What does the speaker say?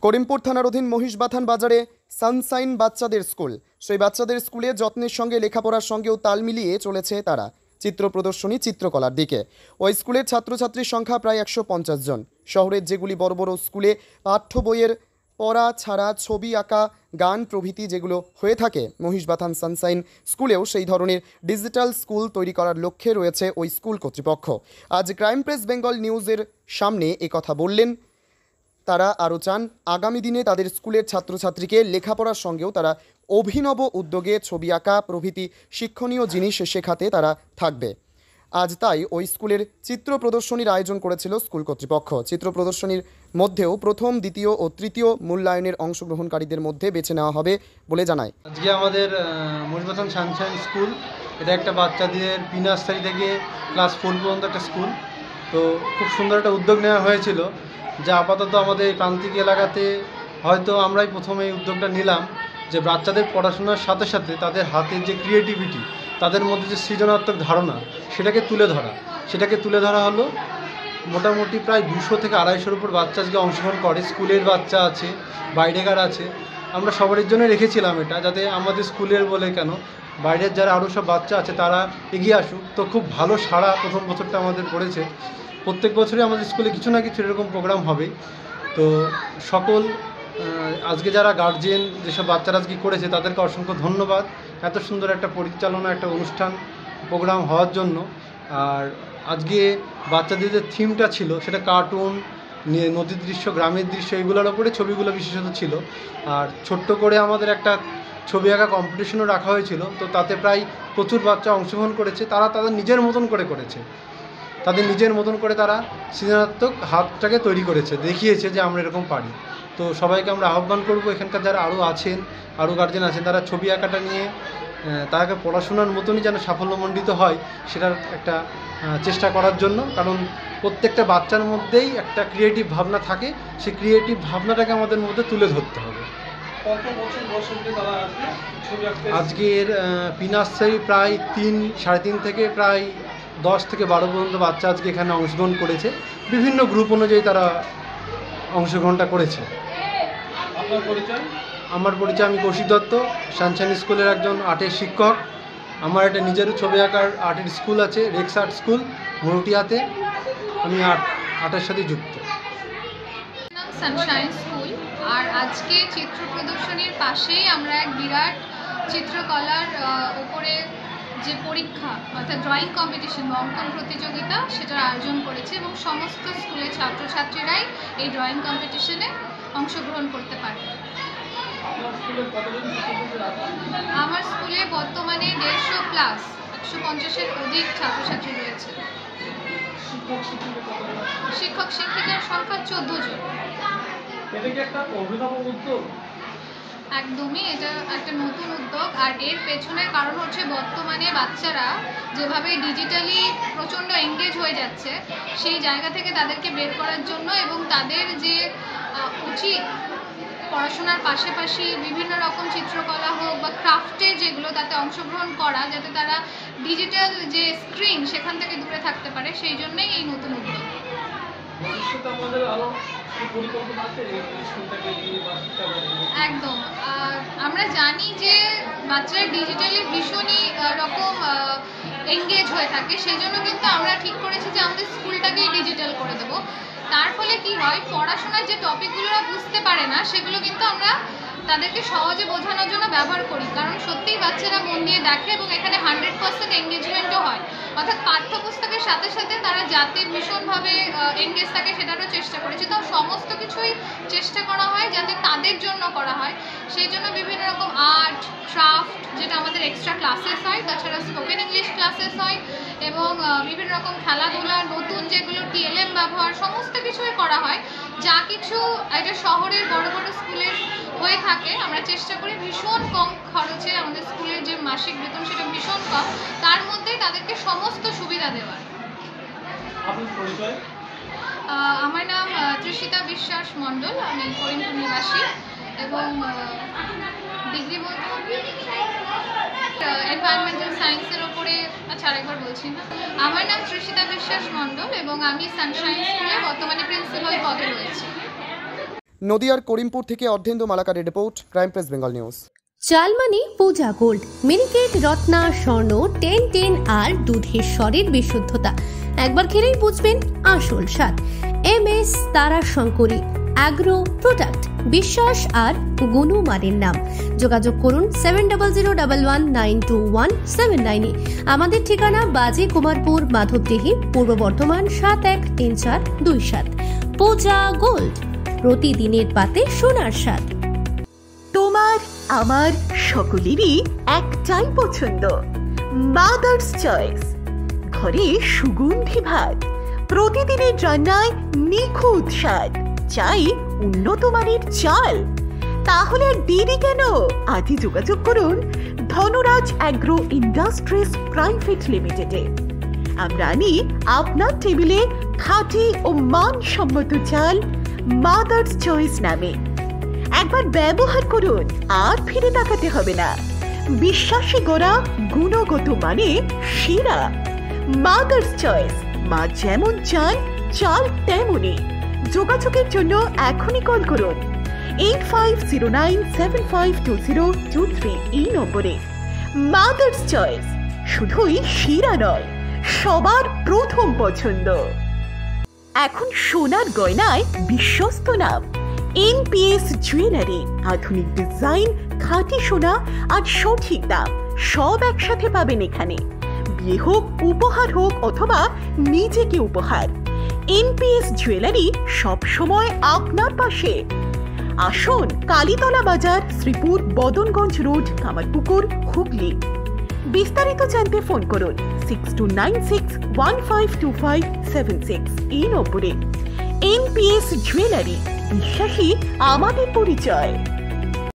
করিমপুর থানার অধীন মহিষবাথান বাজারে সানশাইন বাচ্চাদের স্কুল। সেই বাচ্চাদের স্কুলে যত্নের সঙ্গে লেখাপড়ার সঙ্গেও তাল মিলিয়ে চলেছে তারা চিত্র প্রদর্শনী, চিত্রকলার দিকে। ওই স্কুলের ছাত্রছাত্রীর সংখ্যা প্রায় 150 জন। শহরের যেগুলি বড় বড় স্কুলে পাঠ্য বইয়ের পড়া ছাড়া ছবি আঁকা, গান প্রভৃতি যেগুলো হয়ে থাকে, মহিষবাথান সানশাইন স্কুলেও সেই ধরনের ডিজিটাল স্কুল তৈরি করার লক্ষ্যে রয়েছে ওই স্কুল কর্তৃপক্ষ। আজ ক্রাইম প্রেস বেঙ্গল নিউজের সামনে একথা বললেন তারা। আরও চান আগামী দিনে তাদের স্কুলের ছাত্রছাত্রীকে লেখাপড়ার সঙ্গেও তারা অভিনব উদ্যোগে ছবি আঁকা প্রভৃতি শিক্ষণীয় জিনিস শেখাতে তারা থাকবে। আজ তাই ওই স্কুলের চিত্র প্রদর্শনীর আয়োজন করেছিল স্কুল কর্তৃপক্ষ। চিত্র প্রদর্শনীর মধ্যেও প্রথম, দ্বিতীয় ও তৃতীয় মূল্যায়নের অংশগ্রহণকারীদের মধ্যে বেছে নেওয়া হবে বলে জানায়। আজকে আমাদের মহিষবাথান সানশাইন স্কুল, এটা একটা বাচ্চাদের প্রি নার্সারি থেকে ক্লাস 4 পর্যন্ত একটা স্কুল। তো খুব সুন্দর একটা উদ্যোগ নেওয়া হয়েছিল, যা আপাতত আমাদের প্রান্তিক এলাকাতে হয়তো আমরাই প্রথমে এই উদ্যোগটা নিলাম, যে বাচ্চাদের পড়াশোনার সাথে সাথে তাদের হাতের যে ক্রিয়েটিভিটি, তাদের মধ্যে যে সৃজনাত্মক ধারণা, সেটাকে তুলে ধরা হলো। মোটামুটি প্রায় 200 থেকে 250-এর উপর বাচ্চা আজকে অংশগ্রহণ করে। স্কুলের বাচ্চা আছে, বাইরেকার আছে। আমরা সবার জন্য রেখেছিলাম এটা, যাতে আমাদের স্কুলের বলে কেন, বাইরের যারা আরও সব বাচ্চা আছে তারা এগিয়ে আসুক। তো খুব ভালো সাড়া প্রথম বছরটা আমাদের পড়েছে। প্রত্যেক বছরই আমাদের স্কুলে কিছু না কিছু এরকম প্রোগ্রাম হবেই। তো সকল আজকে যারা গার্জিয়ান, যেসব বাচ্চারা আজকে করেছে, তাদেরকে অসংখ্য ধন্যবাদ এত সুন্দর একটা পরিচালনা, একটা অনুষ্ঠান প্রোগ্রাম হওয়ার জন্য। আর আজকে বাচ্চাদের যে থিমটা ছিল, সেটা কার্টুন, নদীর দৃশ্য, গ্রামের দৃশ্য, এগুলোর ওপরে ছবিগুলো বিশেষত ছিল। আর ছোট্ট করে আমাদের একটা ছবি আঁকা কম্পিটিশনও রাখা হয়েছিল। তো তাতে প্রায় প্রচুর বাচ্চা অংশগ্রহণ করেছে। তারা তাদের নিজের মতন করে করেছে, তারা সৃজনাত্মক হাতটাকে তৈরি করেছে, দেখিয়েছে যে আমরা এরকম পারি। তো সবাইকে আমরা আহ্বান করব, এখানকার যারা আরও গার্জেন আছেন, তারা ছবি আঁকাটা নিয়ে তাকে পড়াশোনার মতনই যেন সাফল্যমণ্ডিত হয়, সেটার একটা চেষ্টা করার জন্য। কারণ প্রত্যেকটা বাচ্চার মধ্যেই একটা ক্রিয়েটিভ ভাবনা থাকে, সেই ক্রিয়েটিভ ভাবনাটাকে আমাদের মধ্যে তুলে ধরতে হবে। আজকের প্রি নার্সারি প্রায় 3-3.5 থেকে প্রায় 10 থেকে 12 পর্যন্ত বাচ্চা আজকে এখানে অংশগ্রহণ করেছে। বিভিন্ন গ্রুপ অনুযায়ী তারা অংশগ্রহণটা করেছে। আমার পরিচয়, আমি কৌশিক দত্ত, সানশাইন স্কুলের একজন আর্টের শিক্ষক। আমার একটা নিজেরও ছবি আঁকার আর্টের স্কুল আছে, রেক্স আর্ট স্কুল, মরুটিয়াতে। আমি আর্টের সাথে যুক্ত। Sunshine school. আর আজকে চিত্র প্রদর্শনীর পাশেই আমরা এক বিরাট চিত্রকলার উপরে যে পরীক্ষা, অর্থাৎ ড্রয়িং কম্পিটিশন বা অঙ্কন প্রতিযোগিতা, সেটার আয়োজন করেছে এবং সমস্ত স্কুলের ছাত্রছাত্রীরাই এই ড্রয়িং কম্পিটিশনে অংশগ্রহণ করতে পারে। আমার স্কুলে বর্তমানে 150+ 150-এর অধিক ছাত্রছাত্রী রয়েছে। শিক্ষক শিক্ষিকার সংখ্যা 14 জন। একদমই, এটা একটা নতুন উদ্যোগ। আর এর পেছনের কারণ হচ্ছে বর্তমানে বাচ্চারা যেভাবে ডিজিটালি প্রচণ্ড এঙ্গেজ হয়ে যাচ্ছে, সেই জায়গা থেকে তাদেরকে বের করার জন্য এবং তাদের যে উচিত পড়াশোনার পাশাপাশি বিভিন্ন রকম চিত্রকলা হোক বা ক্রাফটের যেগুলো, তাতে অংশগ্রহণ করা, যাতে তারা ডিজিটাল যে স্ক্রিন, সেখান থেকে দূরে থাকতে পারে, সেই জন্যই এই নতুন উদ্যোগ। একদম, আমরা জানি যে বাচ্চারা ডিজিটালি ভীষণই রকম এঙ্গেজ হয়ে থাকে, সেই জন্য কিন্তু আমরা ঠিক করেছি যে আমাদের স্কুলটাকেই ডিজিটাল করে দেবো। তার ফলে কি হয়, পড়াশোনার যে টপিকগুলো বুঝতে পারে না, সেগুলো কিন্তু আমরা তাদেরকে সহজে বোঝানোর জন্য ব্যবহার করি। কারণ সত্যিই বাচ্চারা মন দিয়ে দেখে এবং এখানে 100% এঙ্গেজমেন্টও হয়। অর্থাৎ পাঠ্যপুস্তকের সাথে সাথে তারা যাতে ভীষণভাবে এঙ্গেজ থাকে, সেটারও চেষ্টা করেছি। তো সমস্ত কিছুই চেষ্টা করা হয় যাতে তাদের জন্য করা হয়। সেই জন্য বিভিন্ন রকম আর্ট, ক্রাফট, যেটা আমাদের এক্সট্রা ক্লাসেস হয়, তাছাড়া স্পোকেন ইংলিশ ক্লাসেস হয়, এবং বিভিন্ন রকম খেলাধুলা, নতুন যেগুলো TLM ব্যবহার, সমস্ত কিছুই করা হয়। যা কিছু একটা শহরের বড় বড় স্কুলের হয়ে থাকে, আমরা চেষ্টা করি ভীষণ কম খরচে, আমাদের স্কুলের যে মাসিক বেতন সেটা ভীষণ কম, তার মধ্যে তাদেরকে সমস্ত সুবিধা দেওয়ার। আমার নাম তৃষিতা বিশ্বাস মণ্ডল, আমি করিমপুর নিবাসী এবং ডিগ্রি বলতে এনভায়রনমেন্টাল সায়েন্সের ওপরে। আচ্ছা, আরেকবার বলছি না। আমার নাম তৃষিতা বিশ্বাস মণ্ডল এবং আমি সানশাইন স্কুলে বর্তমানে প্রিন্সিপাল পদে রয়েছি। নদিয়ার করিমপুর থেকে অর্ধেন্দু মালাকারের রিপোর্ট, ক্রাইম প্রেস বেঙ্গল নিউজ। চালমানি পূজা গোল্ড, মিনিকেট, রত্না, স্বর্ণ 10 আর দুধের স্বরের বিশুদ্ধতা। একবার খেলেই বুঝবেন আসল স্বাদ। MS তারা শঙ্করী অ্যাগ্রো প্রোডাক্ট, বিশ্বাস আর গুণমানের নাম। যোগাযোগ করুন 7011192179 আমাদের ঠিকানা বাজে কুমারপুর, মাধবদেহি, পূর্ব বর্ধমান 713427। পূজা গোল্ড, প্রতিদিনের পাতে সোনার স্বাদ। তোমার আমার সকলেরই একটাই পছন্দ, মাদার্স চয়েস। ঘরে সুগন্ধি ভাত, প্রতিদিনের রান্নায় নিখুঁত স্বাদ, চাই উন্নত মানের চাল। তাহলে আর দেরি কেন? আজই যোগাযোগ করুন ধনরাজ অ্যাগ্রো ইন্ডাস্ট্রিজ প্রাইভেট লিমিটেডে। আমরা আনি আপনার টেবিলে খাঁটি ও মানসম্মত চাল মাদার্স চয়েস নামে। একবার ব্যবহার করুন, আর ফিরে তাকাতে হবে না। বিশ্বাসী গড়া, গুণগত মানে সেরা। মাদার্স চয়েস, মা যেমন চান চাল তেমনই। যোগাযোগের জন্য এখনই কল করুন 8509752023 এই নম্বরে। মাদার্স চয়েস শুধুই সেরা নয়, সবার প্রথম পছন্দ। এখন সোনার গয়নায় বিশ্বস্ত নাম NPS জুয়েলারি। আধুনিক ডিজাইন, খাঁটি সোনা আর সঠিক দাম সব একসাথে পাবেন এখানে। বিয়ে হোক, উপহার হোক অথবা নিজেকে উপহার, NPS জুয়েলারি সব সময় আপনার পাশে। আসুন কালীতলা বাজার, শ্রীপুর, বদনগঞ্জ রোড, কামারপুকুর, হুগলি। বিস্তারিত জানতে ফোন করুন 6296152576 এই নম্বরে। NPS জুয়েলারি, বিশ্বাসী আমাদের পরিচয়।